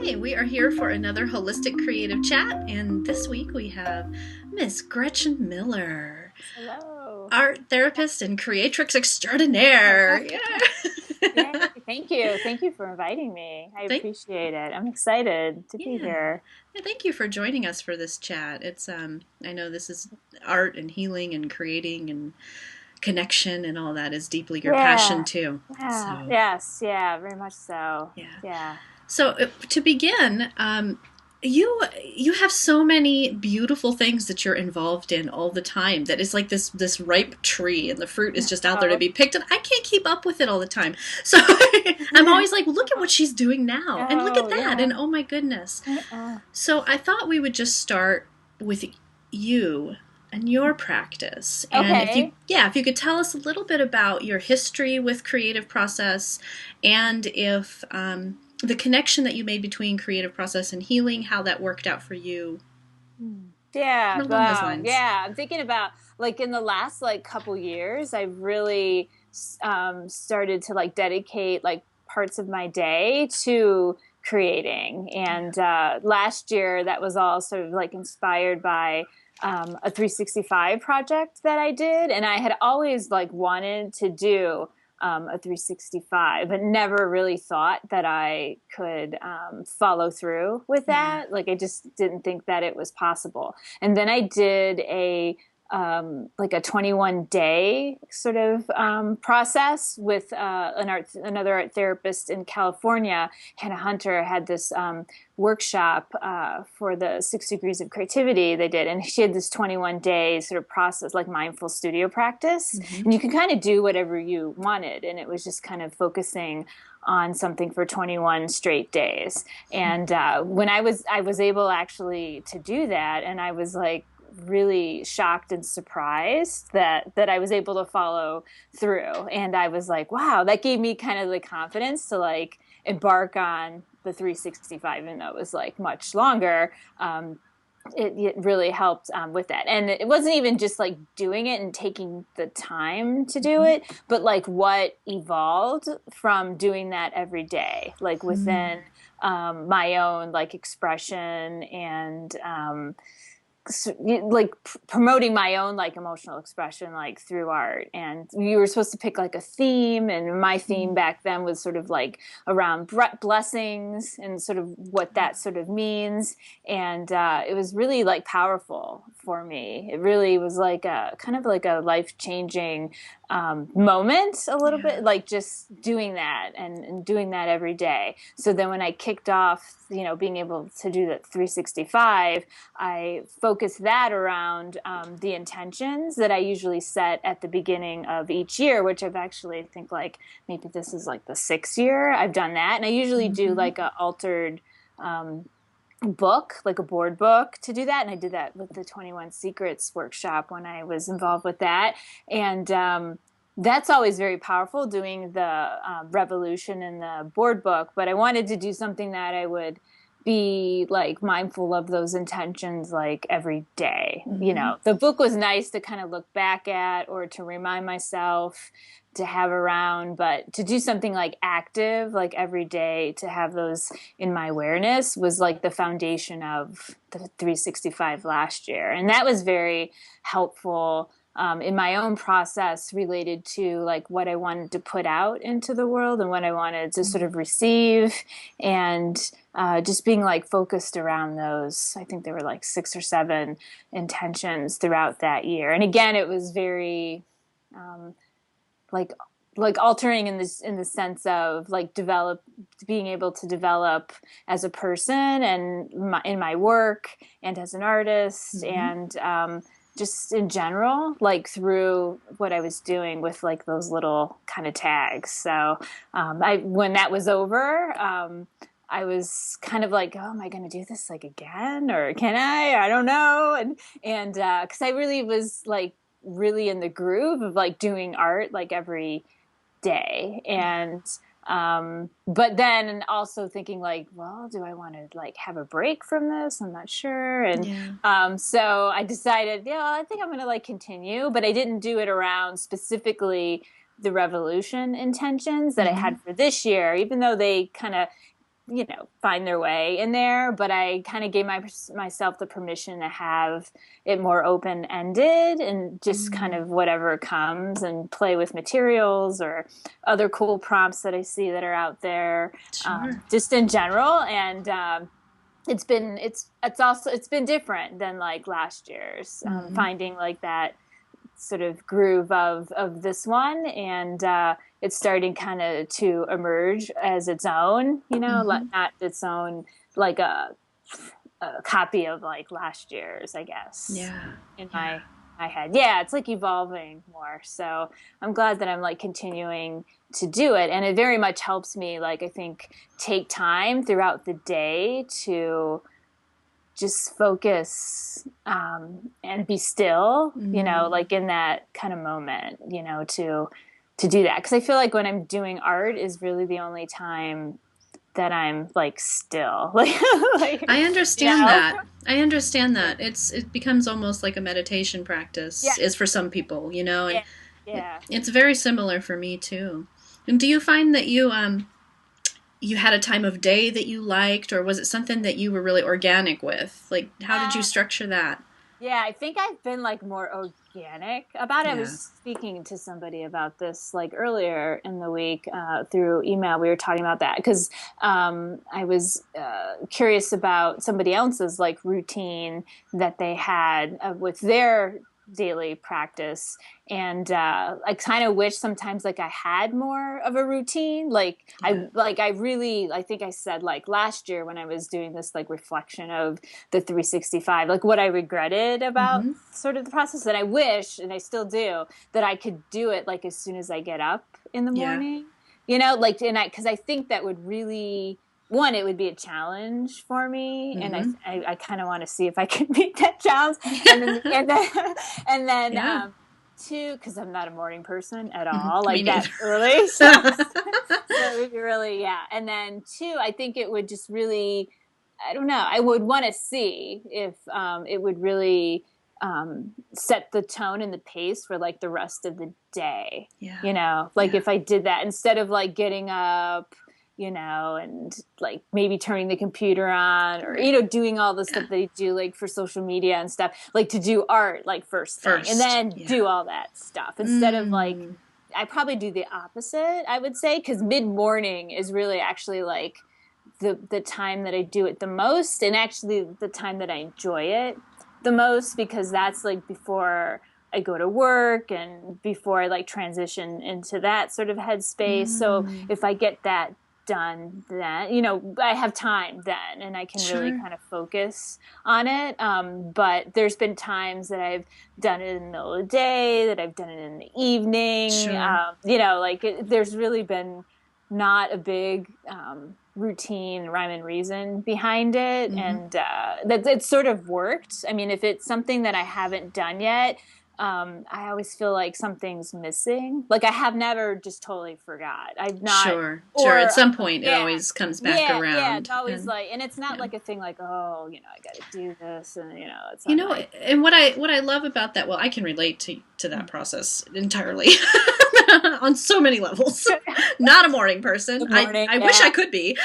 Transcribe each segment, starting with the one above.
Hey, we are here for another holistic creative chat, and this week we have Miss Gretchen Miller, Hello. art therapist and creatrix extraordinaire. Yay. Yeah. Thank you. Thank you for inviting me. I Thank appreciate it. I'm excited to be yeah. here. Yeah, thank you for joining us for this chat. It's I know this is art and healing and creating and connection and all that is deeply your passion Yeah. too. Yeah. So, Yes. Yeah. Very much so. yeah. Yeah. So to begin, you have so many beautiful things that you're involved in all the time. That is like this ripe tree, and the fruit is just out there to Oh. be picked. And I can't keep up with it all the time. So I'm always like, look at what she's doing now, and look at Oh, that, yeah. and oh my goodness. Uh, So I thought we would just start with you and your practice. And okay. if you could tell us a little bit about your history with creative process, and if the connection that you made between creative process and healing, how that worked out for you, Yeah. along those Wow. lines. Yeah. I'm thinking about like in the last like couple years, I've really started to like dedicate like parts of my day to creating. And last year, that was all sort of like inspired by a 365 project that I did. And I had always like wanted to do a 365, but never really thought that I could follow through with Yeah. that. Like I just didn't think that it was possible. And then I did a like a 21 day sort of process with another art therapist in California. Hannah Hunter had this workshop for the 6 degrees of creativity they did, and she had this 21 day sort of process, like mindful studio practice, Mm-hmm. and you could kind of do whatever you wanted, and it was just kind of focusing on something for 21 straight days. And when I was able actually to do that, and I was like really shocked and surprised that I was able to follow through. And I was like, wow, that gave me kind of the confidence to like embark on the 365, even though it was like much longer. It really helped with that. And it wasn't even just like doing it and taking the time to do it, but like what evolved from doing that every day, like within my own like expression and like promoting my own like emotional expression like through art. And you were supposed to pick like a theme, and my theme back then was sort of like around blessings and sort of what that sort of means. And it was really like powerful for me. It really was like a kind of like a life-changing moment, a little Yeah. bit, like just doing that and doing that every day. So then when I kicked off, being able to do that 365, I focused that around the intentions that I usually set at the beginning of each year, which I've actually, I think like maybe this is like the 6th year I've done that. And I usually do like a altered book, like a board book to do that. And I did that with the 21 Secrets workshop when I was involved with that. And that's always very powerful, doing the revolution in the board book. But I wanted to do something that I would be like mindful of those intentions like every day. The book was nice to kind of look back at or to remind myself to have around, but to do something like active like every day, to have those in my awareness, was like the foundation of the 365 last year. And that was very helpful in my own process related to like what I wanted to put out into the world and what I wanted to sort of receive. And just being like focused around those. I think there were like 6 or 7 intentions throughout that year. And again, it was very like altering in the sense of like being able to develop as a person and in my work and as an artist, and just in general, like through what I was doing with like those little kind of tags. So when that was over, I was kind of like, oh, am I going to do this like again, or can I don't know. And because I really was like really in the groove of like doing art like every day. And but then also thinking like, well, do I want to like have a break from this? I'm not sure. And Yeah. so I decided, yeah, I think I'm going to like continue, but I didn't do it around specifically the revolution intentions that I had for this year, even though they kind of find their way in there, but I kind of gave myself the permission to have it more open ended and just kind of whatever comes and play with materials or other cool prompts that I see that are out there, Sure. just in general. And it's been different than like last year's, finding like that sort of groove of this one, and it's starting kind of to emerge as its own, not its own like a copy of like last year's, I guess, Yeah. in Yeah. my head. Yeah, it's like evolving more. So I'm glad that I'm like continuing to do it, and it very much helps me, like, I think, take time throughout the day to just focus, and be still, like in that kind of moment, to do that. Because I feel like when I'm doing art is really the only time that I'm like still, like, I you understand know, that. I understand that. It becomes almost like a meditation practice yeah, is for some people, and yeah, yeah. it's very similar for me too. And do you find that you had a time of day that you liked, or was it something that you were really organic with? Like, how did you Uh, structure that? Yeah, I think I've been like more organic about it. I was Yeah. speaking to somebody about this like earlier in the week, through email. We were talking about that because I was curious about somebody else's like routine that they had with their daily practice, and I kind of wish sometimes like I had more of a routine. Yeah. I really, I think I said like last year when I was doing this like reflection of the 365, like what I regretted about Mm-hmm. sort of the process, that I wish, and I still do, that I could do it like as soon as I get up in the Yeah. morning, like, and because I think that would really, one, it would be a challenge for me, and Mm-hmm. I kind of want to see if I can meet that challenge, and then and then Yeah. two, because I'm not a morning person at all, Mm-hmm. Me like neither. that early, so it would be really, yeah. And then two, I think it would just really, I don't know, I would want to see if it would really set the tone and the pace for like the rest of the day. Yeah. Like Yeah. if I did that instead of like getting up, and like maybe turning the computer on, or, Right. doing all the Yeah. stuff that I do like for social media and stuff, like to do art like first thing and First. then Yeah. do all that stuff instead of like, Mm. I probably do the opposite, I would say, because mid morning is really actually like the time that I do it the most, and actually the time that I enjoy it the most, because that's like before I go to work and before I like transition into that sort of headspace. So Mm. if I get that done, then I have time then, and I can really Sure. kind of focus on it. But there's been times that I've done it in the middle of the day, that I've done it in the evening. Sure. Like there's really been not a big routine, rhyme and reason behind it, Mm-hmm. and that it's sort of worked. I mean, if it's something that I haven't done yet, I always feel like something's missing. Like I have never just totally forgot. I've not, Sure. Sure. At or some point, it yeah, always comes back yeah. It's around, always and like, and it's not yeah. like a thing like, oh, I got to do this, and it's You on know, my. and what I love about that, well, I can relate to that process entirely on so many levels. Not a morning person. Good I morning. I wish I Yeah, could be.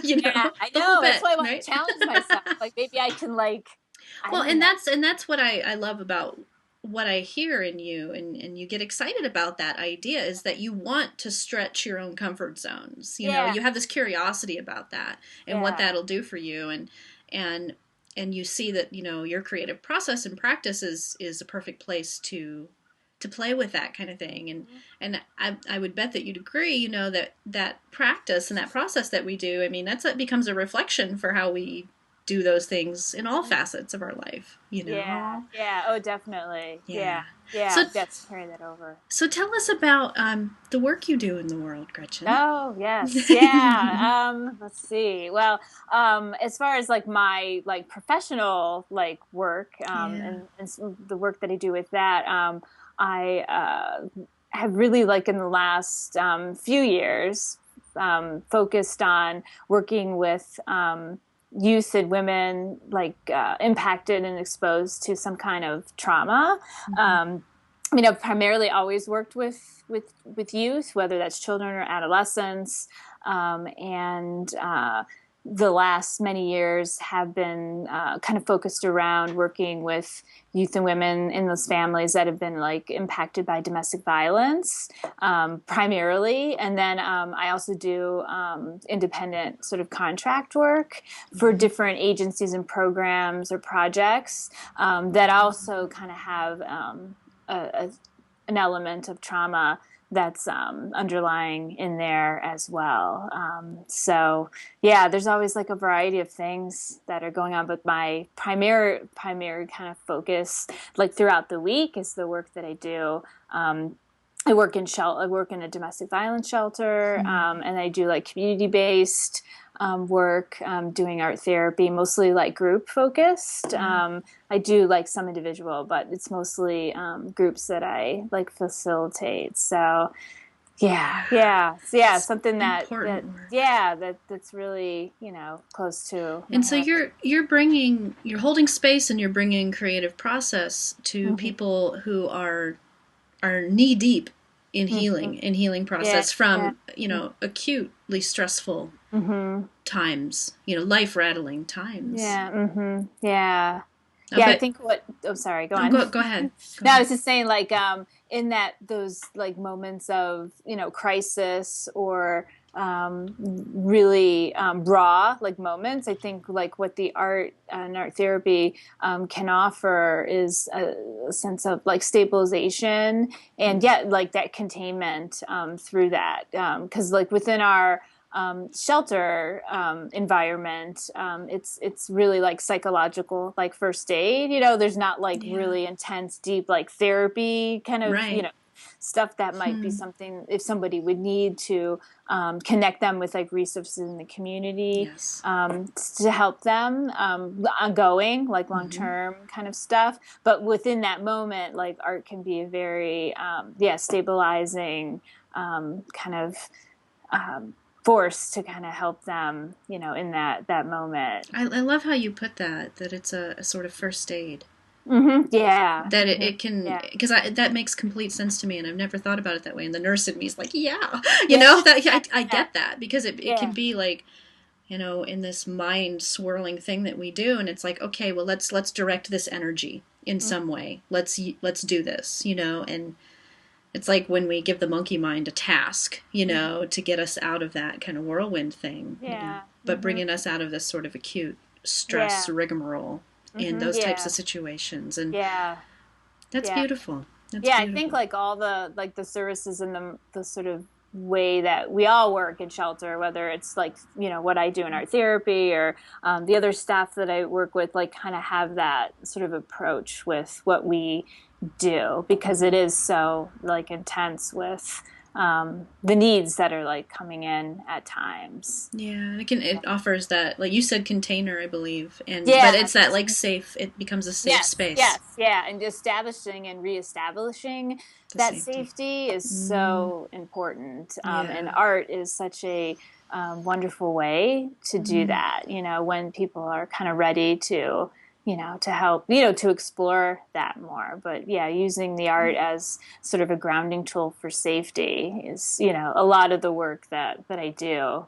yeah. I The whole know. That's bit, why I want right? to challenge myself. Like maybe I can, like, I Well, don't and know. that's what I love about what I hear in you, and you get excited about that idea, is that you want to stretch your own comfort zones. Yeah, You have this curiosity about that and what yeah. that'll do for you, and and you see that your creative process and practice is a perfect place to play with that kind of thing, and I would bet that you'd agree, that practice and that process that we do, I mean, that becomes a reflection for how we do those things in all Mhm. facets of our life. Yeah, yeah. Oh, definitely. Yeah. Yeah, yeah. So That's carry that over. so tell us about the work you do in the world, Gretchen. Oh, yes. Yeah. Let's see. Well, as far as like my like professional like work, Yeah. the work that I do with that, I have really like in the last few years focused on working with youth and women like impacted and exposed to some kind of trauma. Mm-hmm. Um, I mean, I've primarily always worked with youth, whether that's children or adolescents, and the last many years have been kind of focused around working with youth and women in those families that have been like impacted by domestic violence, primarily. And then I also do independent sort of contract work for different agencies and programs or projects that also kind of have a, an element of trauma that's underlying in there as well. So yeah, there's always like a variety of things that are going on, but my primary kind of focus like throughout the week is the work that I do. I work in I work in a domestic violence shelter, and I do like community-based work, doing art therapy, mostly like group focused. I do like some individual, but it's mostly groups that I like facilitate. So yeah, something that's really, you know, close to my And so heart. you're holding space and you're bringing creative process to people who are knee deep in healing Yeah, process yeah. from, acutely stressful times, life rattling times. Yeah, yeah. Yeah, I But think sorry, go no, on. go ahead. Go No, I ahead. was just saying like in that those like moments of, you know, crisis or really raw like moments, I think like what the art and art therapy can offer is a sense of like stabilization and yet like that containment through that. Because like within our shelter environment, it's really like psychological, like first aid. You know, there's not like Yeah. really intense, deep like therapy kind of, you Right. know, stuff that might be something if somebody would need to connect them with like resources in the community Yes. to help them ongoing, like long term kind of stuff. But within that moment, like art can be a very stabilizing kind of force to kind of help them, you know, in that moment. I love how you put that it's a sort of first aid. Yeah. That it can, Yeah. because that makes complete sense to me, and I've never thought about it that way. And the nurse in me is like, yeah, Yeah. that Yeah. I get that, because it can Yeah. be like, in this mind swirling thing that we do, and it's like, okay, well, let's direct this energy in some way. Let's do this, and it's like when we give the monkey mind a task, to get us out of that kind of whirlwind thing, Yeah. but bringing us out of this sort of acute stress Yeah. rigmarole in those types Yeah. of situations. And Yeah. that's Yeah. beautiful. That's Yeah, I think beautiful. like all the like the services and the sort of way that we all work in shelter, whether it's like, you know, what I do in art therapy or the other staff that I work with, like kind of have that sort of approach with what we do because it is so like intense with the needs that are like coming in at times. Yeah, and it offers that, like you said, container, I believe, but Yeah. it's that like safe. It becomes a safe Yes, space. yes, yeah, and establishing and reestablishing The that safety. safety is so important. And Yeah. art is such a wonderful way to do that. You know, when people are kind of ready to, you know, to help, you know, to explore that more. But yeah, using the art as sort of a grounding tool for safety is, you know, a lot of the work that I do.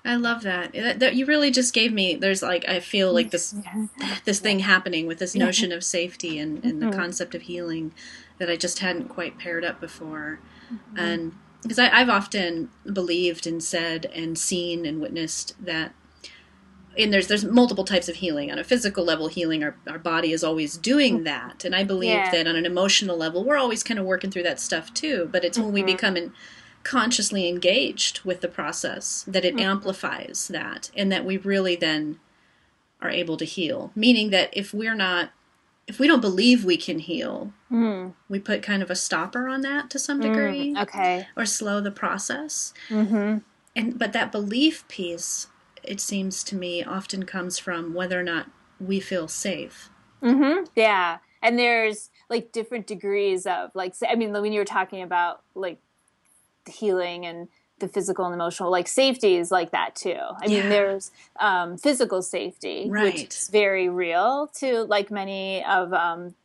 I love that. That you really just gave me. There's like, I feel like this Yeah. thing happening with this Yeah. notion of safety and the Mhm. concept of healing that I just hadn't quite paired up before. Mhm. And because I've often believed and said and seen and witnessed that, and there's multiple types of healing. On a physical level, healing, our body is always doing that, and I believe Yeah. that on an emotional level, we're always kind of working through that stuff too. But it's when we Mhm. become consciously engaged with the process that it Mhm. amplifies that, and that we really then are able to heal. Meaning that if we don't believe we can heal, Mhm. we put kind of a stopper on that to some Mm, degree, okay. or slow the process. Mm-hmm. But that belief piece, it seems to me, often comes from whether or not we feel safe. Mm-hmm. Yeah. And there's like different degrees of like, I mean, when you were talking about like the healing and the physical and emotional, like safety is like that too. I mean, there's physical safety, which Right. is very real to like many of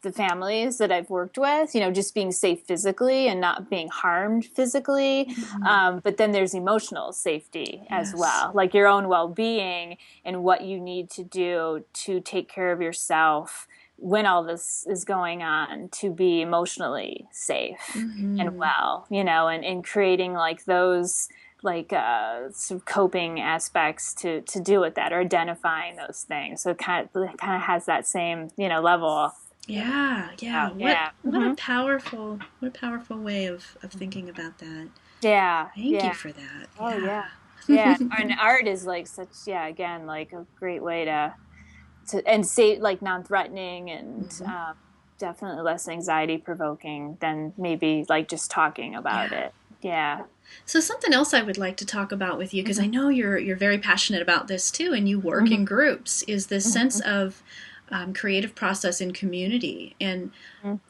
the families that I've worked with, you know, just being safe physically and not being harmed physically. But then there's emotional safety as Yes. well, like your own well-being and what you need to do to take care of yourself when all this is going on, to be emotionally safe and well, you know, and creating like those like sort of coping aspects to deal with that, or identifying those things. So it kind of has that same, you know, level. Yeah, yeah. What Yeah. what a powerful way of thinking about that. Yeah. Thank you Yeah. for that. Oh yeah. Yeah. Yeah. And art is like such, yeah, again, like a great way to and say like non-threatening and definitely less anxiety provoking than maybe like just talking about Yeah. it. Yeah. So something else I would like to talk about with you, because I Mm-hmm. know you're very passionate about this too, and you work Mm-hmm. in groups, is this sense Mm-hmm. of creative process in community. And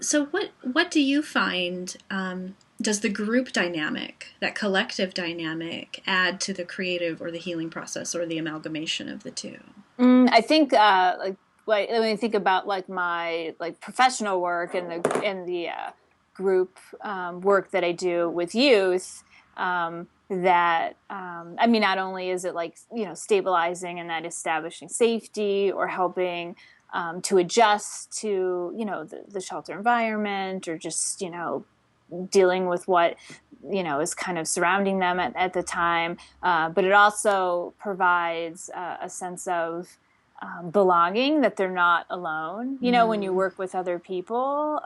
so, what do you find? Does the group dynamic, that collective dynamic, add to the creative or the healing process, or the amalgamation of the two? I think like when I think about like my like professional work and the group work that I do with youth, that I mean, not only is it like, you know, stabilizing and that establishing safety or helping to adjust to, you know, the shelter environment, or just, you know, dealing with what, you know, is kind of surrounding them at the time, but it also provides a sense of belonging, that they're not alone. You know, when you work with other people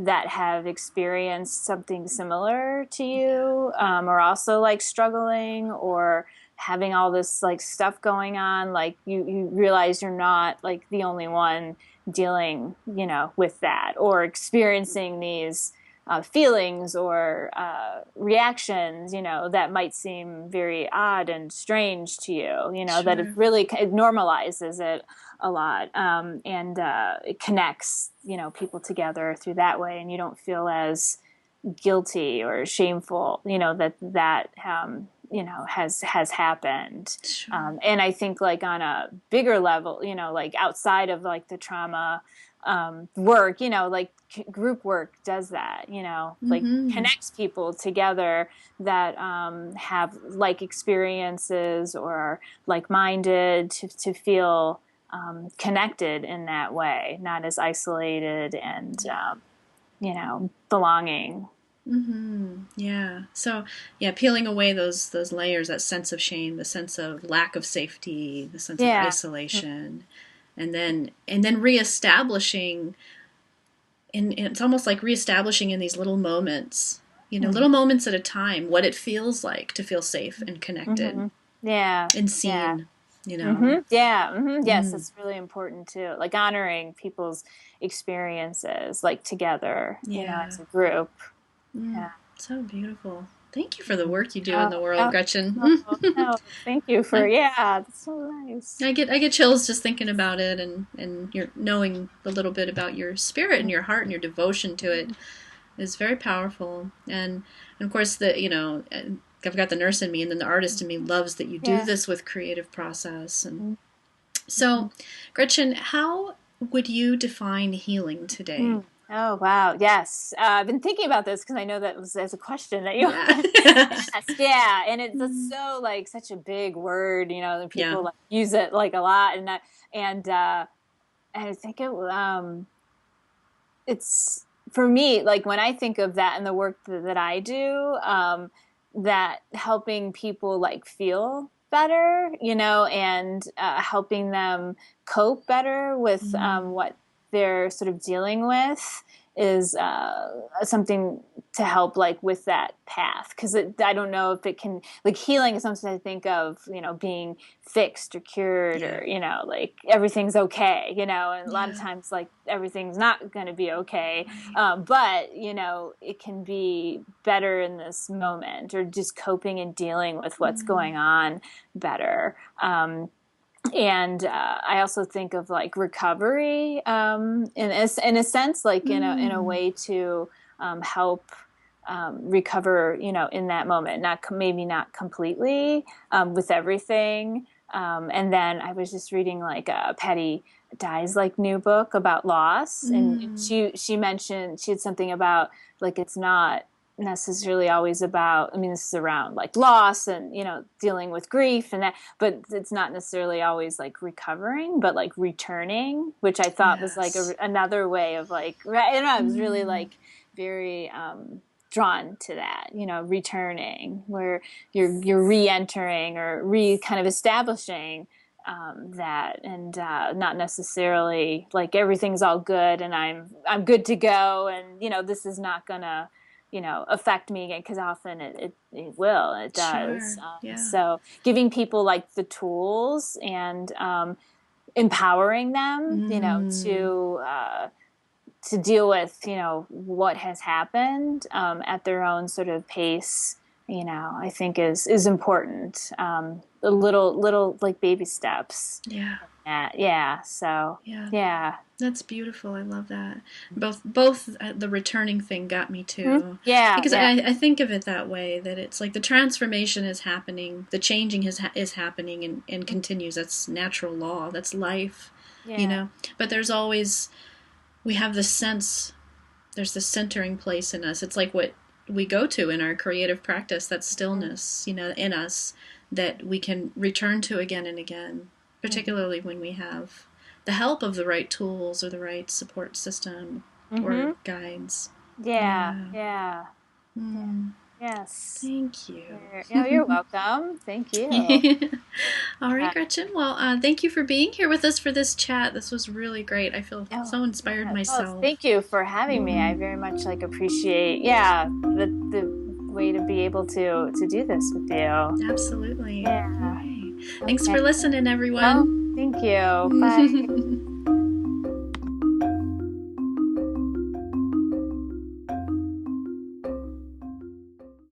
that have experienced something similar to you, or also like struggling or having all this like stuff going on, like you realize you're not like the only one dealing, you know, with that, or experiencing these feelings or reactions, you know, that might seem very odd and strange to you, you know, that Sure. it normalizes it a lot, and it connects, you know, people together through that way, and you don't feel as guilty or shameful, you know, that you know, has happened. Sure. And I think like on a bigger level, you know, like outside of like the trauma work, you know, like group work does that, you know, like connects people together that have like experiences or are like-minded, to feel connected in that way, not as isolated and you know, belonging. Yeah. So, yeah, peeling away those layers, that sense of shame, the sense of lack of safety, the sense of Yeah. isolation, and then reestablishing, and it's almost like reestablishing in these little moments, Mm-hmm. little moments at a time, what it feels like to feel safe and connected Mm-hmm. Yeah. and Yeah. seen. Yeah. Yes, it's really important too. Like honoring people's experiences, like together, you know, Yeah. as a group. Yeah. So beautiful. Thank you for the work you do in Oh, the world, oh, Gretchen. no, thank you for, I, yeah, that's so nice. I get chills just thinking about it, and you're knowing a little bit about your spirit and your heart and your devotion to it is very powerful. And of course, I've got the nurse in me, and then the artist in me loves that you do Yeah. this with creative process. And so, Gretchen, how would you define healing today? Oh, wow. Yes. I've been thinking about this because I know that was as a question that you Yeah. asked. Yeah. And it's so like such a big word, you know, and Yeah. people like, use it like a lot. And I think it's for me, like when I think of that and the work that I do, that helping people like feel better, you know, and helping them cope better with what they're sort of dealing with is something to help like with that path, because I don't know if it can, like healing is something I think of, you know, being fixed or cured, Yeah. or you know, like everything's okay, you know, and a lot of Yeah. times like everything's not going to be okay, Right. but you know, it can be better in this moment, or just coping and dealing with what's going on better. And I also think of like recovery in a sense, like in a way to help recover, in that moment. Maybe not completely with everything. And then I was just reading like Patty Dye's like new book about loss, and she mentioned, she had something about like it's not necessarily always about, I mean, this is around like loss and dealing with grief and that, but it's not necessarily always like recovering, but like returning, which I thought was like another way of like, I don't know, I was really like very drawn to that, returning, where you're re-entering or kind of establishing that, and not necessarily like everything's all good and I'm good to go, and this is not gonna affect me again, because often it will, it does. So giving people like the tools and empowering them, to deal with what has happened at their own sort of pace, I think is important. The little like baby steps. So that's beautiful. I love that. Both the returning thing got me too. Because I think of it that way, that it's like the transformation is happening, the changing is happening and continues. That's natural law. That's life. But there's always, we have this sense, there's this centering place in us. It's like what we go to in our creative practice, that stillness, in us, that we can return to again and again, particularly when we have the help of the right tools or the right support system or guides. Yes. Thank you. You're welcome. Thank you. All right, Gretchen. Well, thank you for being here with us for this chat. This was really great. I feel so inspired myself. Well, thank you for having me. I very much appreciate the way to be able to do this with you. Absolutely. Thanks for listening, everyone. Thank you. Bye.